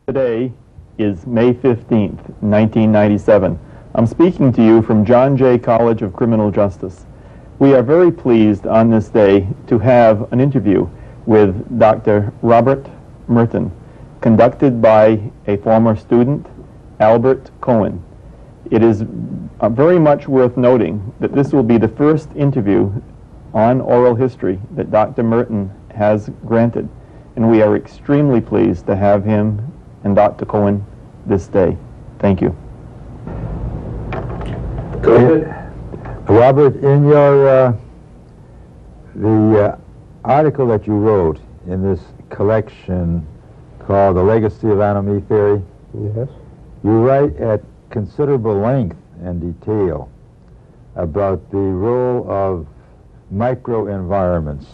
Today is May 15th, 1997. I'm speaking to you from John Jay College of Criminal Justice. We are very pleased on this day to have an interview with Dr. Robert Merton, conducted by a former student, Albert Cohen. It is very much worth noting that this will be the first interview on oral history that Dr. Merton has granted, and we are extremely pleased to have him and Dr. Cohen this day. Thank you. Go ahead. Robert, in your the article that you wrote in this collection called The Legacy of Anomy Theory, Yes. you write at considerable length and detail about the role of microenvironments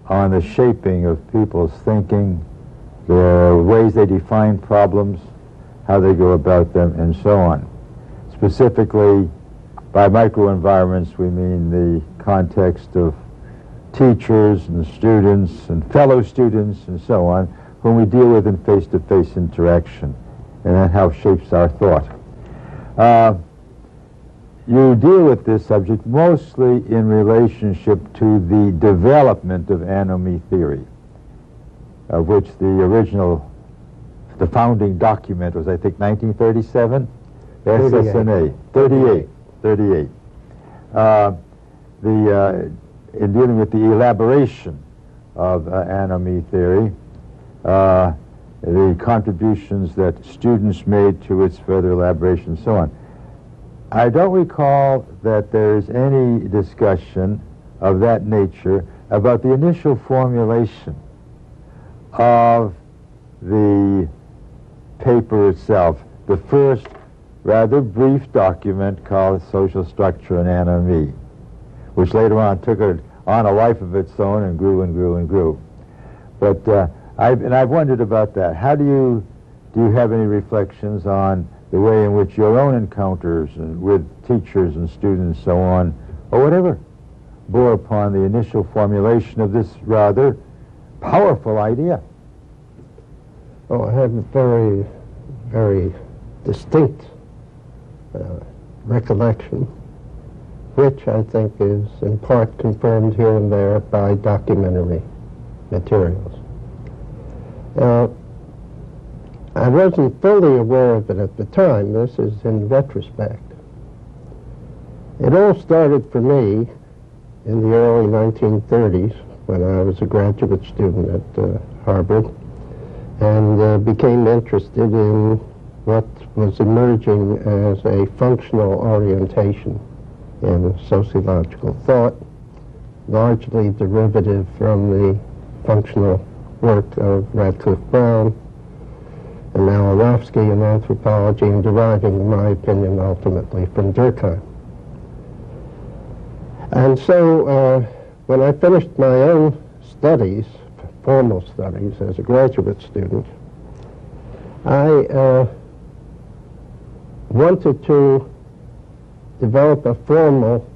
on the shaping of people's thinking, the ways they define problems, how they go about them, and so on. Specifically, by microenvironments, we mean the context of teachers and students and fellow students and so on, whom we deal with in face-to-face interaction, and that how shapes our thought. You deal with this subject mostly in relationship to the development of anomy theory, of which the founding document was, I think, 1937? SSNA. 38. In dealing with the elaboration of anomy theory, the contributions that students made to its further elaboration and so on. I don't recall that there is any discussion of that nature about the initial formulation of the paper itself, the first rather brief document called Social Structure and Anomy, which later on took on a life of its own and grew and grew and grew. But I've wondered about that. How do you have any reflections on the way in which your own encounters with teachers and students, so on, or whatever, bore upon the initial formulation of this rather powerful idea? Oh, I have a very, very distinct recollection, which I think is in part confirmed here and there by documentary materials. I wasn't fully aware of it at the time. This is in retrospect. It all started for me in the early 1930s when I was a graduate student at Harvard and became interested in what was emerging as a functional orientation in sociological thought, largely derivative from the functional work of Radcliffe Brown and Malinowski in anthropology, and deriving, in my opinion, ultimately from Durkheim. And so when I finished my own studies, formal studies as a graduate student, I wanted to develop a formal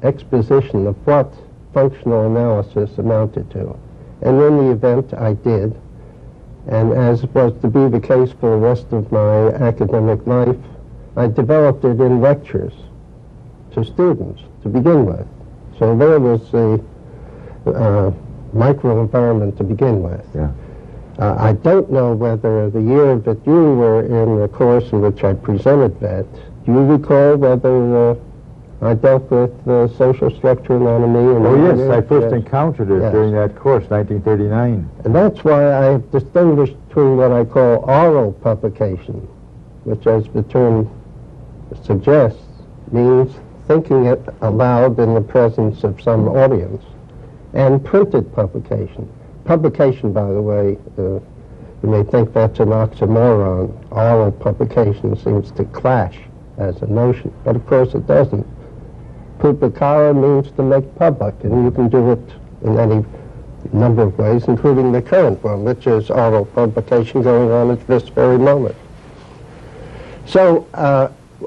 exposition of what functional analysis amounted to. And in the event, I did. And as was to be the case for the rest of my academic life, I developed it in lectures to students to begin with. So there was the microenvironment to begin with. Yeah. I don't know whether the year that you were in the course in which I presented that, do you recall whether I dealt with social structure and anomy? Oh, yes, I first encountered it during that course, 1939. And that's why I have distinguished between what I call oral publication, which, as the term suggests, means thinking it aloud in the presence of some audience, and printed publication. Publication, by the way, you may think that's an oxymoron. Oral publication seems to clash as a notion, but of course it doesn't. Publicare means to make public, and you can do it in any number of ways, including the current one, which is oral publication going on at this very moment. So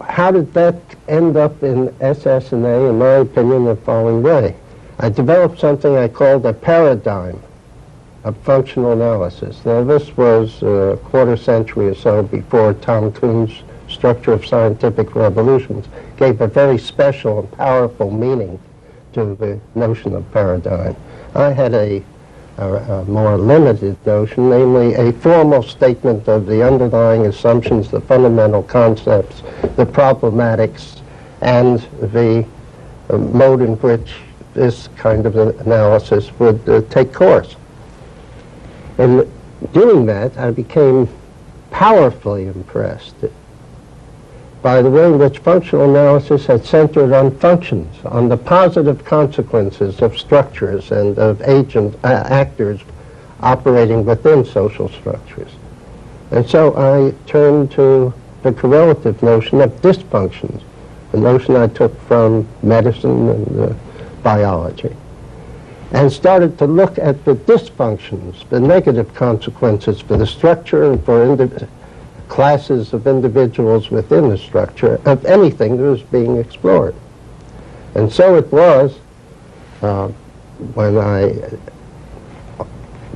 how did that end up in SSNA, in my opinion, the following way? I developed something I called a paradigm of functional analysis. Now, this was a quarter century or so before Tom Kuhn's Structure of Scientific Revolutions gave a very special and powerful meaning to the notion of paradigm. I had a more limited notion, namely a formal statement of the underlying assumptions, the fundamental concepts, the problematics, and the mode in which this kind of analysis would take course. In doing that, I became powerfully impressed by the way in which functional analysis had centered on functions, on the positive consequences of structures and of actors operating within social structures. And so I turned to the correlative notion of dysfunctions, the notion I took from medicine and biology, and started to look at the dysfunctions, the negative consequences for the structure and for classes of individuals within the structure of anything that was being explored. And so it was when I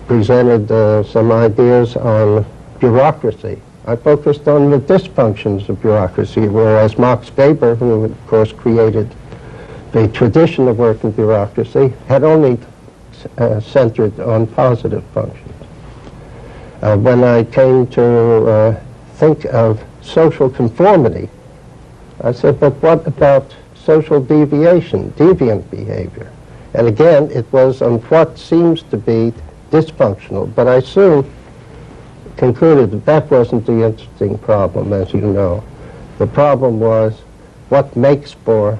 presented some ideas on bureaucracy. I focused on the dysfunctions of bureaucracy, whereas Max Weber, who of course created the tradition of work in bureaucracy, had only centered on positive functions. When I came to think of social conformity, I said, but what about social deviation, deviant behavior? And again, it was on what seems to be dysfunctional, but I soon concluded that that wasn't the interesting problem, as you know. The problem was what makes for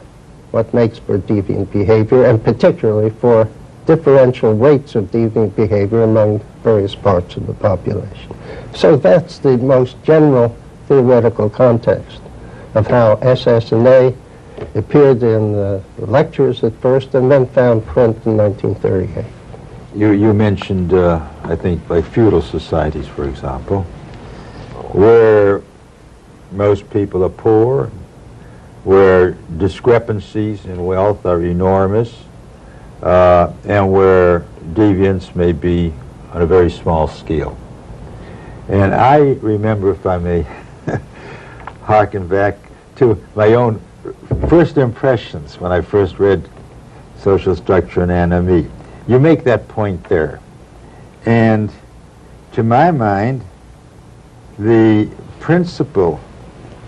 deviant behavior, and particularly for differential rates of deviant behavior among various parts of the population. So that's the most general theoretical context of how SSNA appeared in the lectures at first and then found print in 1938. You mentioned, I think, like feudal societies, for example, where most people are poor, where discrepancies in wealth are enormous, and where deviance may be on a very small scale. And I remember, if I may harken back to my own first impressions when I first read Social Structure and Anomie. You make that point there. And to my mind, the principal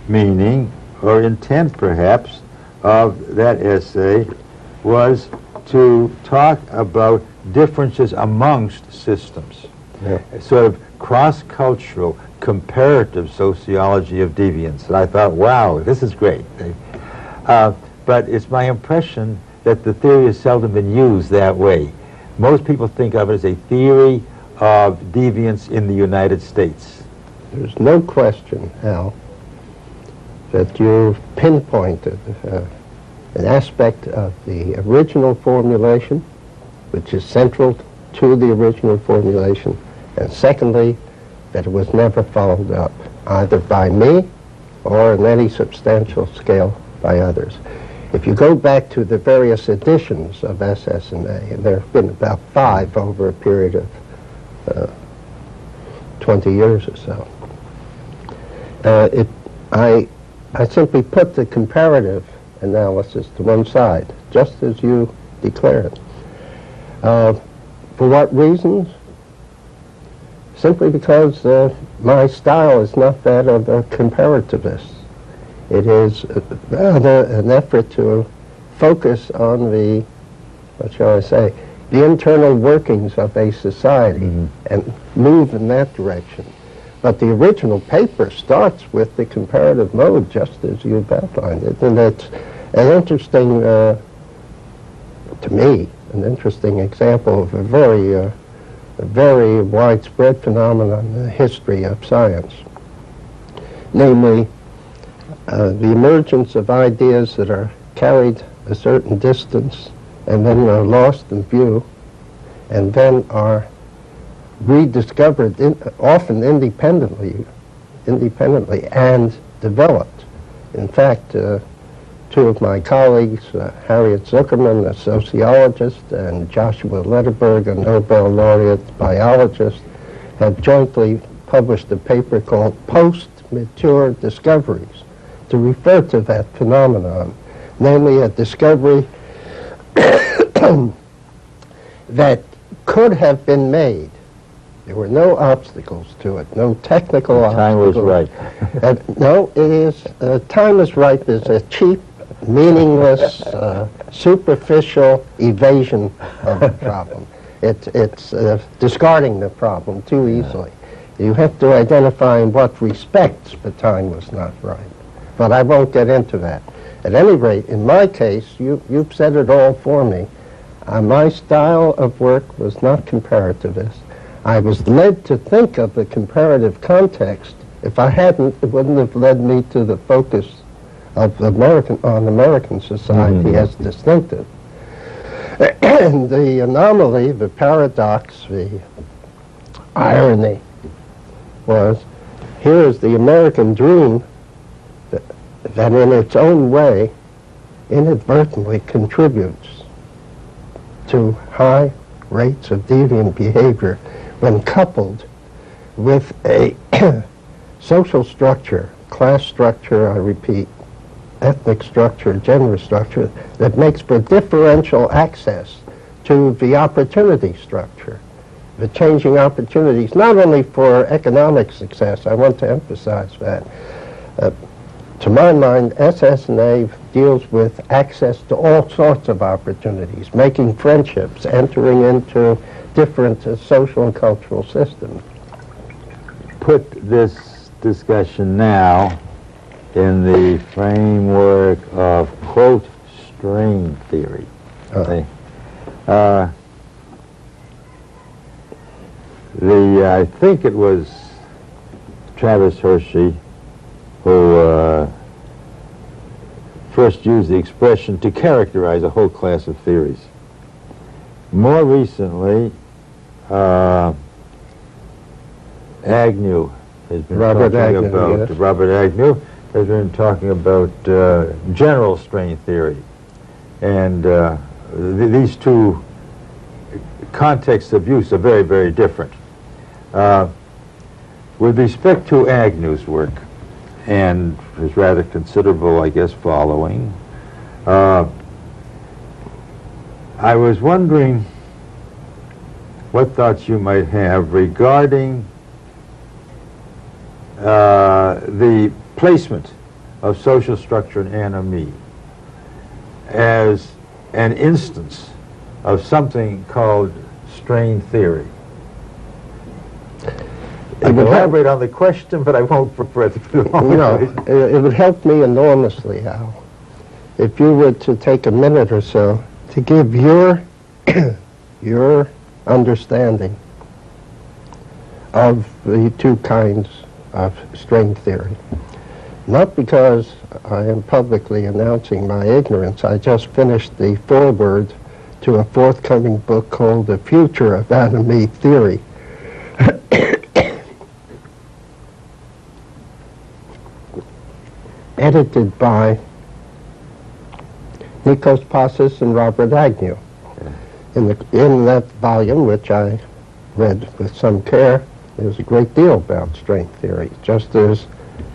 meaning or intent, perhaps, of that essay was to talk about differences amongst systems. Yeah. Sort of cross-cultural, comparative sociology of deviance. And I thought, wow, this is great. But it's my impression that the theory has seldom been used that way. Most people think of it as a theory of deviance in the United States. There's no question, Al, that you've pinpointed an aspect of the original formulation, which is central to the original formulation, and secondly, that it was never followed up, either by me or in any substantial scale by others. If you go back to the various editions of SSNA, and there have been about 5 over a period of 20 years or so, I simply put the comparative analysis to one side, just as you declared. For what reasons? Simply because my style is not that of a comparativist. It is rather an effort to focus on the, what shall I say, the internal workings of a society and move in that direction. But the original paper starts with the comparative mode, just as you've outlined it. And it's an interesting, to me, an interesting example of a very widespread phenomenon in the history of science. Namely, the emergence of ideas that are carried a certain distance and then are lost in view and then are rediscovered, often independently and developed. In fact, two of my colleagues, Harriet Zuckerman, a sociologist, and Joshua Lederberg, a Nobel laureate biologist, had jointly published a paper called Post-Mature Discoveries to refer to that phenomenon, namely a discovery that could have been made. There were no obstacles to it, no technical obstacles. Time was right. No, it is, time is right is a cheap, meaningless, superficial evasion of the problem. It's discarding the problem too easily. You have to identify in what respects the time was not right. But I won't get into that. At any rate, in my case, you've said it all for me. My style of work was not comparativist. I was led to think of the comparative context. If I hadn't, it wouldn't have led me to the focus of American society as distinctive. And the anomaly, the paradox, the irony was, here is the American dream that in its own way inadvertently contributes to high rates of deviant behavior when coupled with a social structure, class structure, I repeat, ethnic structure, gender structure, that makes for differential access to the opportunity structure, the changing opportunities, not only for economic success, I want to emphasize that. To my mind, SS&A deals with access to all sorts of opportunities, making friendships, entering into different social and cultural systems. Put this discussion now in the framework of, quote, strain theory. Okay. I think it was Travis Hershey who first used the expression to characterize a whole class of theories. More recently, Agnew has been Robert Agnew has been talking about general strain theory, and these two contexts of use are very, very different. With respect to Agnew's work and his rather considerable, I guess, following, I was wondering what thoughts you might have regarding the placement of social structure and anomie as an instance of something called strain theory. I can elaborate on the question, but I won't prepare it too long. It would help me enormously, Al, if you were to take a minute or so to give your your understanding of the two kinds of strain theory. Not because I am publicly announcing my ignorance. I just finished the foreword to a forthcoming book called The Future of Anomie Theory. Edited by Nikos Passis and Robert Agnew. In that volume, which I read with some care, there's a great deal about strain theory, just as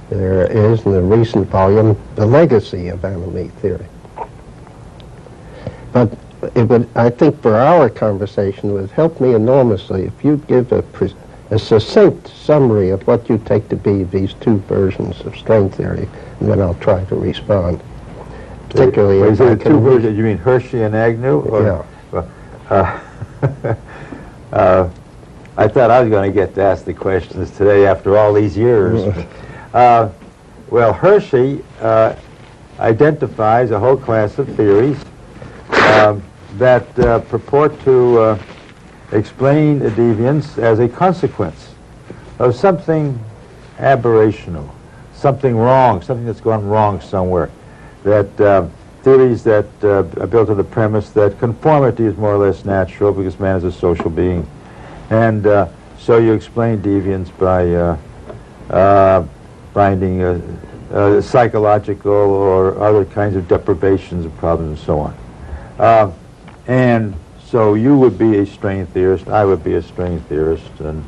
there is in the recent volume, The Legacy of Anomie Theory. But it would, I think for our conversation, it would help me enormously if you'd give a succinct summary of what you take to be these two versions of strain theory, and then I'll try to respond. Particularly if I can... Two versions, you mean Hershey and Agnew? Or, yeah. I thought I was going to get to ask the questions today after all these years. Well, Hershey identifies a whole class of theories that purport to explain deviance as a consequence of something aberrational, something wrong, something that's gone wrong somewhere. That theories that are built on the premise that conformity is more or less natural because man is a social being. And so you explain deviance by finding psychological or other kinds of deprivations of problems and so on. And so you would be a strain theorist, I would be a strain theorist, and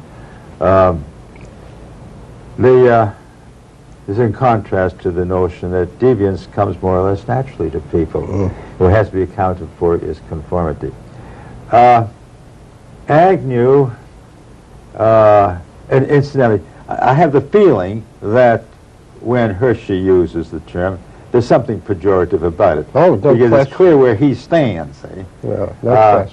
is in contrast to the notion that deviance comes more or less naturally to people. What has to be accounted for is conformity. Agnew, and incidentally, I have the feeling that when Hershey uses the term, there's something pejorative about it. Oh, no because question. it's clear where he stands. Eh? Well, no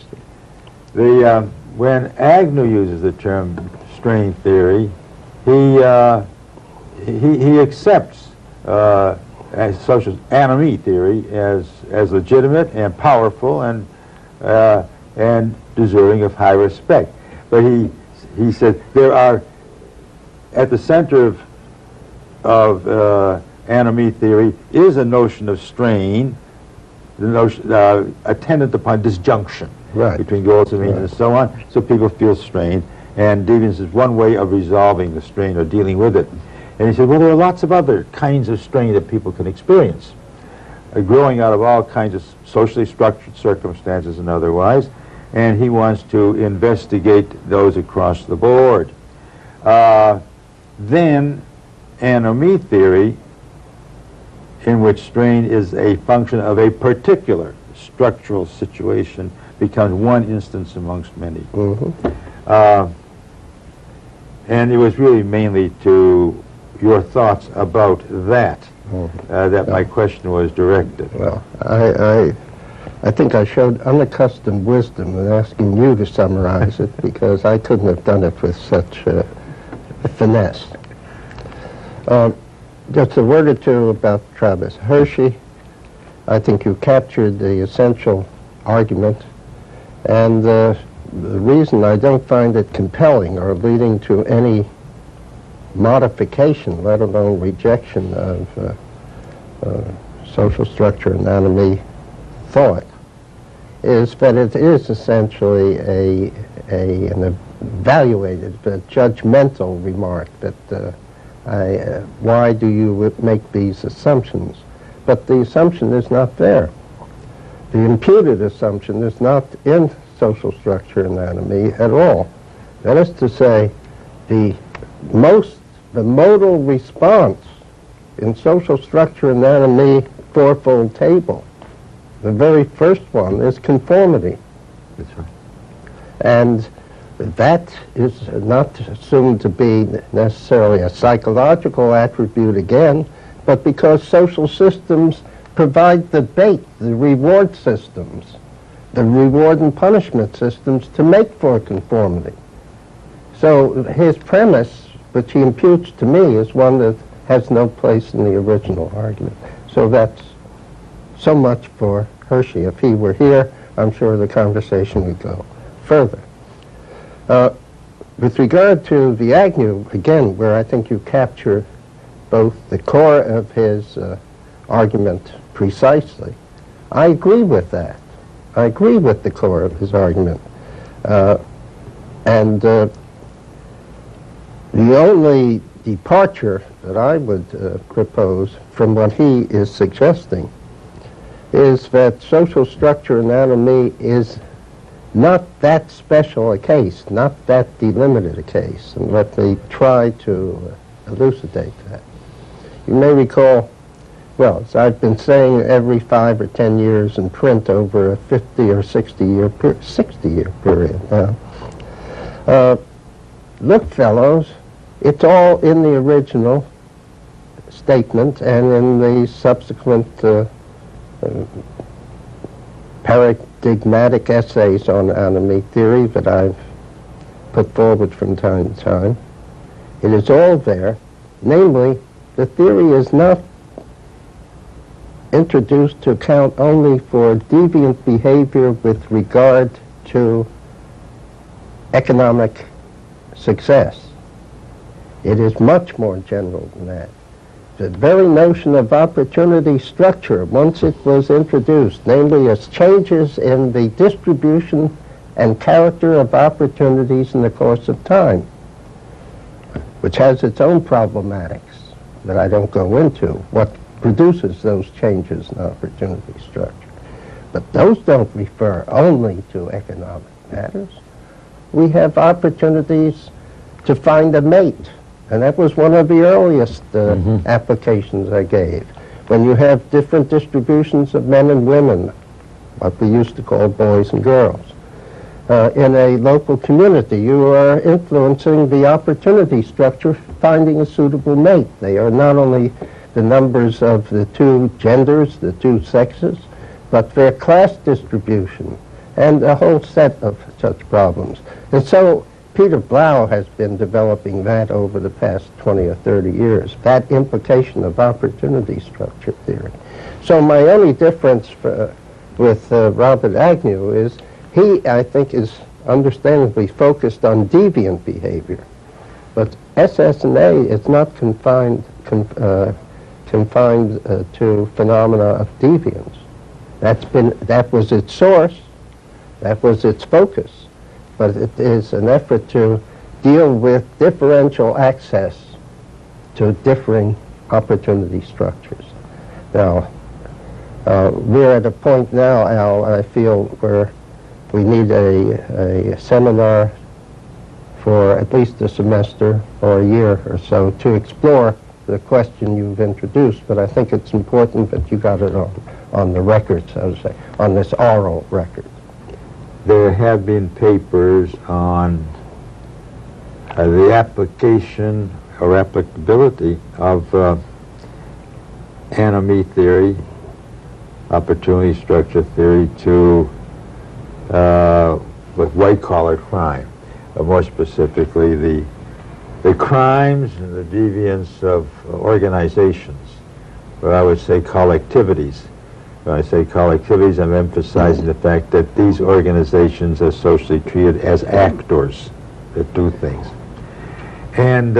question. When Agnew uses the term strain theory, he accepts as social anomie theory as legitimate and powerful and deserving of high respect. But he said there are at the center of anomie theory is a notion of strain, the notion attendant upon disjunction between goals and means and so on. So people feel strained, and deviance is one way of resolving the strain or dealing with it. And he said, well, there are lots of other kinds of strain that people can experience, growing out of all kinds of socially structured circumstances and otherwise, and he wants to investigate those across the board. Then anomie theory, in which strain is a function of a particular structural situation, becomes one instance amongst many. And it was really mainly to your thoughts about that that my question was directed. Well, I think I showed unaccustomed wisdom in asking you to summarize it, because I couldn't have done it with such finesse. Just a word or two about Travis Hershey. I think you captured the essential argument, and the reason I don't find it compelling or leading to any modification, let alone rejection of social structure anatomy thought, is that it is essentially an evaluated, judgmental remark that why do you make these assumptions? But the assumption is not there. The imputed assumption is not in social structure anatomy at all. That is to say, the modal response in social structure anatomy fourfold table, the very first one is conformity. That's right. And that is not assumed to be necessarily a psychological attribute again, but because social systems provide the bait, the reward systems, the reward and punishment systems to make for conformity. So his premise, which he imputes to me, is one that has no place in the original argument. So that's so much for Hershey. If he were here, I'm sure the conversation would go further. With regard to the Agnew, again, where I think you capture both the core of his argument precisely, I agree with that. I agree with the core of his argument. And the only departure that I would propose from what he is suggesting is that social structure anatomy is not that special a case, not that delimited a case. And let me try to elucidate that. You may recall, well, as I've been saying, every 5 or 10 years in print over a 50 or 60-year period now. Look, fellows, it's all in the original statement and in the subsequent paradigmatic essays on anatomy theory that I've put forward from time to time. It is all there. Namely, the theory is not introduced to account only for deviant behavior with regard to economic success. It is much more general than that. The very notion of opportunity structure, once it was introduced, namely as changes in the distribution and character of opportunities in the course of time, which has its own problematics, that I don't go into, what produces those changes in opportunity structure. But those don't refer only to economic matters. We have opportunities to find a mate, and that was one of the earliest applications I gave. When you have different distributions of men and women, what we used to call boys and girls, in a local community, you are influencing the opportunity structure, finding a suitable mate. They are not only the numbers of the two genders, the two sexes, but their class distribution, and a whole set of such problems. And so Peter Blau has been developing that over the past 20 or 30 years, that implication of opportunity structure theory. So my only difference with Robert Agnew is he, I think, is understandably focused on deviant behavior. But SSNA is not confined to phenomena of deviance. That was its source, that was its focus, but it is an effort to deal with differential access to differing opportunity structures. Now, we're at a point now, Al, I feel, where we need a seminar for at least a semester or a year or so to explore the question you've introduced, but I think it's important that you got it on the record, so to say, on this oral record. There have been papers on the application or applicability of anomie theory, opportunity structure theory, to with white-collar crime, more specifically the crimes and the deviance of organizations, or I would say collectivities. When I say collectivities, I'm emphasizing the fact that these organizations are socially treated as actors that do things. And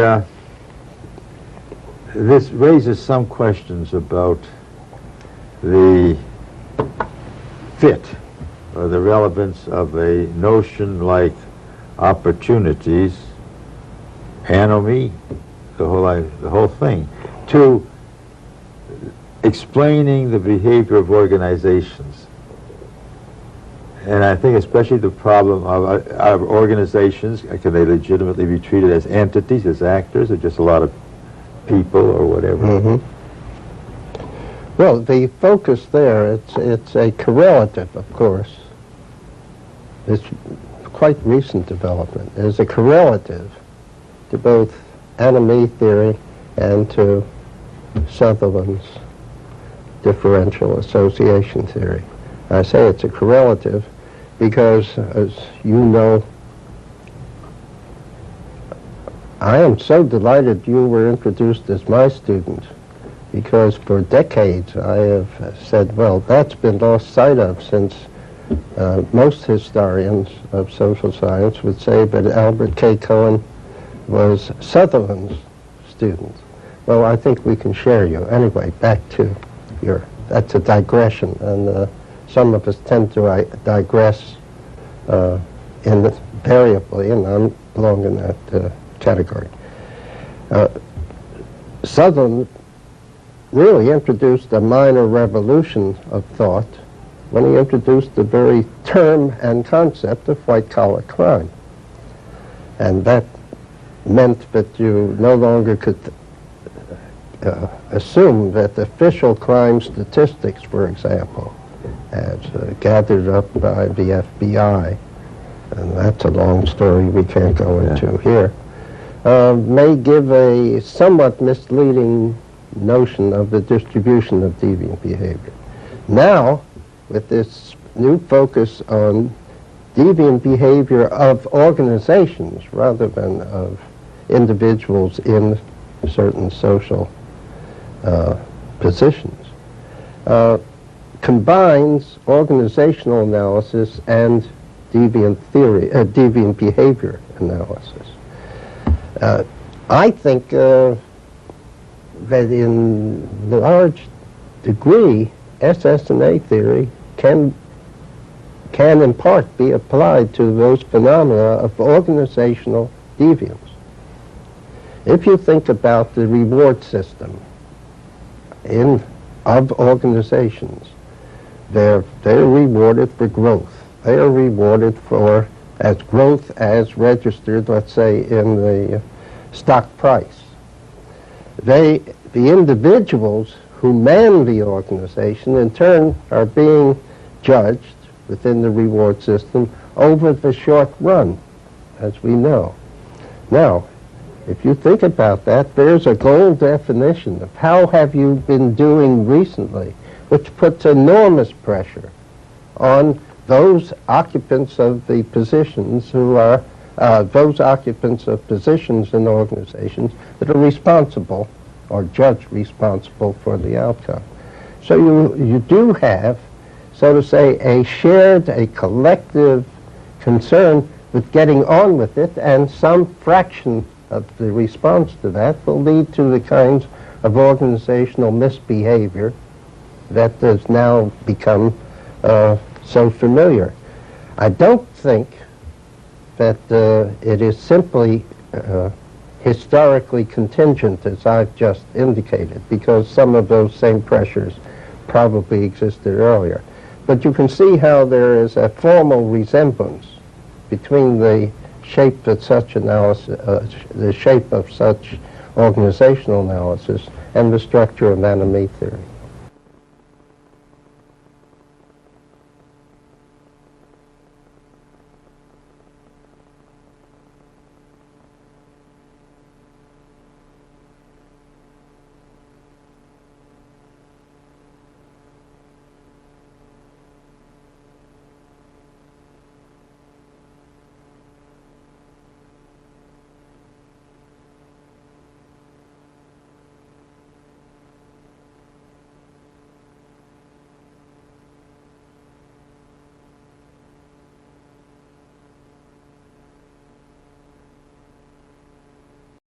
this raises some questions about the fit or the relevance of a notion like opportunities, anomie, the whole thing, to explaining the behavior of organizations. And I think especially the problem of organizations, can they legitimately be treated as entities, as actors, or just a lot of people or whatever? Mm-hmm. Well, the focus there, it's a correlative, of course. It's quite recent development. There's a correlative to both anomie theory and to Sutherland's differential association theory. I say it's a correlative because, as you know, I am so delighted you were introduced as my student, because for decades I have said, well, that's been lost sight of, since most historians of social science would say that Albert K. Cohen was Sutherland's student. Well, I think we can share you. Anyway, back to that's a digression, and some of us tend to digress invariably, and I belong in that category. Sutherland really introduced a minor revolution of thought when he introduced the very term and concept of white-collar crime. And that meant that you no longer could assume that official crime statistics, for example, as gathered up by the FBI, and that's a long story we can't go into here, may give a somewhat misleading notion of the distribution of deviant behavior. Now, with this new focus on deviant behavior of organizations rather than of individuals in certain social positions, combines organizational analysis and deviant theory, deviant behavior analysis. I think that in large degree, SSNA theory can in part be applied to those phenomena of organizational deviance. If you think about the reward system of organizations, they're rewarded for growth. They are rewarded for growth as registered, let's say, in the stock price. The individuals who man the organization, in turn, are being judged within the reward system over the short run, as we know. Now, if you think about that, there's a goal definition of how have you been doing recently, which puts enormous pressure on those occupants of the positions who are, those occupants of positions in organizations that are responsible or judged responsible for the outcome. So you do have, so to say, a collective concern with getting on with it, and some fraction of the response to that will lead to the kinds of organizational misbehavior that has now become so familiar. I don't think that it is simply historically contingent, as I've just indicated, because some of those same pressures probably existed earlier. But you can see how there is a formal resemblance between the shape of such analysis, the shape of such organizational analysis, and the structure of enemy theory.